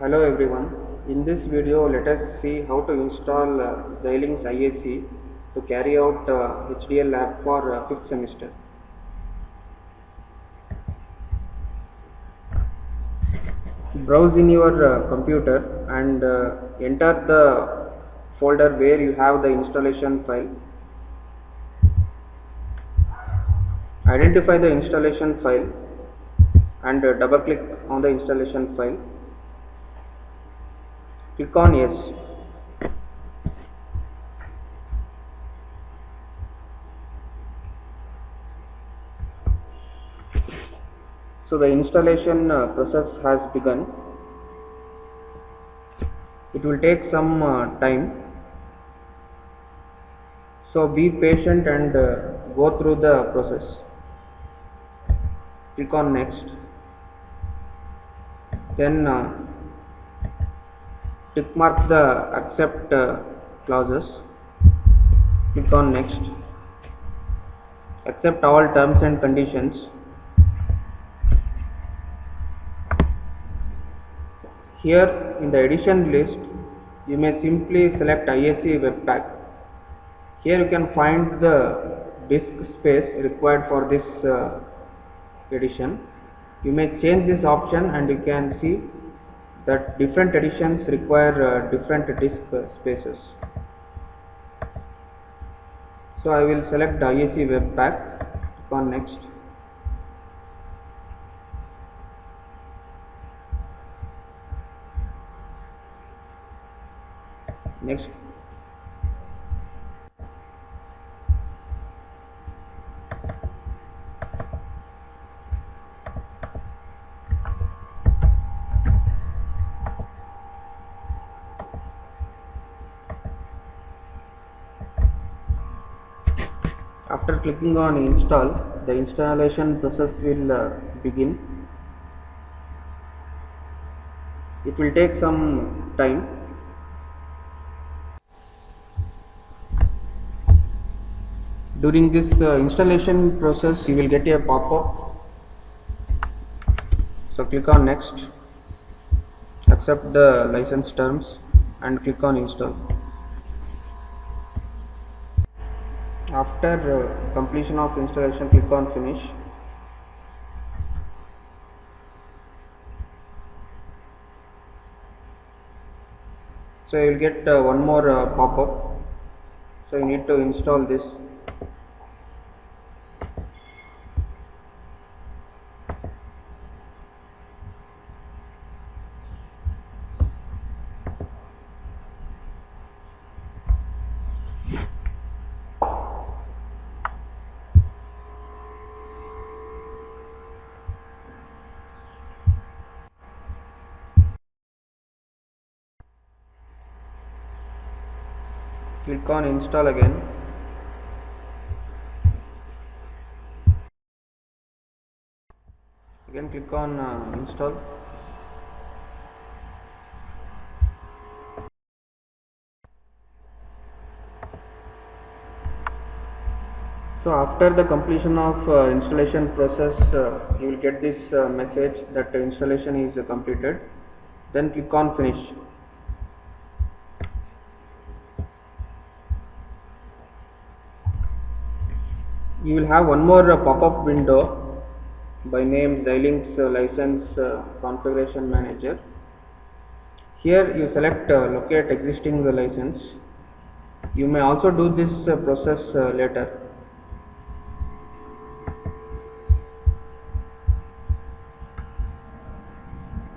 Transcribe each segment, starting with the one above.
Hello everyone. In this video, let us see how to install Xilinx ISE to carry out HDL lab for 5th semester. Browse in your computer and enter the folder where you have the installation file. Identify the installation file and double click on the installation file. Click on Yes. So the installation process has begun. It will take some time. So be patient and go through the process. Click on Next. Then tick mark the accept clauses. Click on Next. Accept all terms and conditions. Here in the edition list, you may simply select ISE webpack. Here you can find the disk space required for this edition. You may change this option and you can see that different editions require different disk spaces. So I will select ISE webpack. Click on Next. Next. After clicking on install, the installation process will begin. It will take some time. During this installation process, you will get a pop-up. So click on Next, accept the license terms and click on Install. After completion of installation, click on Finish. So you will get one more pop-up. So you need to install this. Click on Install again. Again click on Install. So after the completion of installation process, you will get this message that the installation is completed. Then click on Finish. You will have one more pop-up window by name Xilinx License Configuration Manager. Here you select Locate Existing License. You may also do this process later.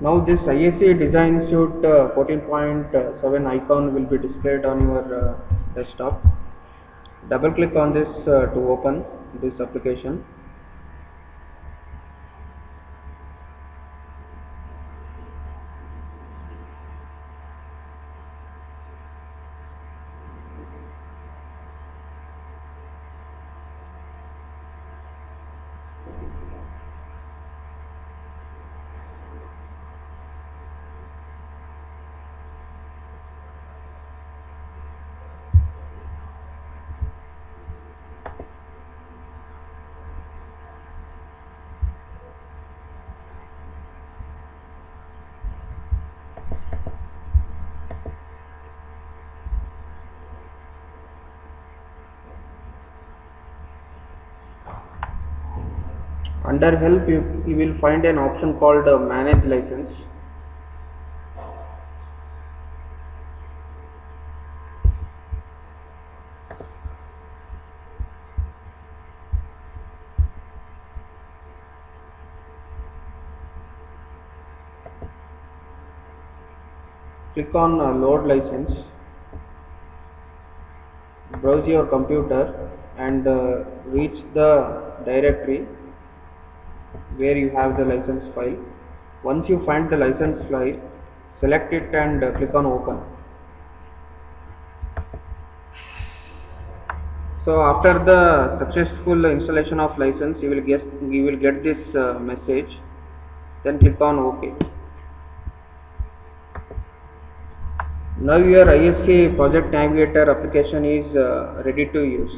Now this ISE Design Suite 14.7 icon will be displayed on your desktop. Double click on this to open this application. Under help you will find an option called manage license. Click on load license, browse your computer and reach the directory where you have the license file. Once you find the license file, select it and click on open. So after the successful installation of license, you will get this message. Then click on OK. Now your ISE project navigator application is ready to use.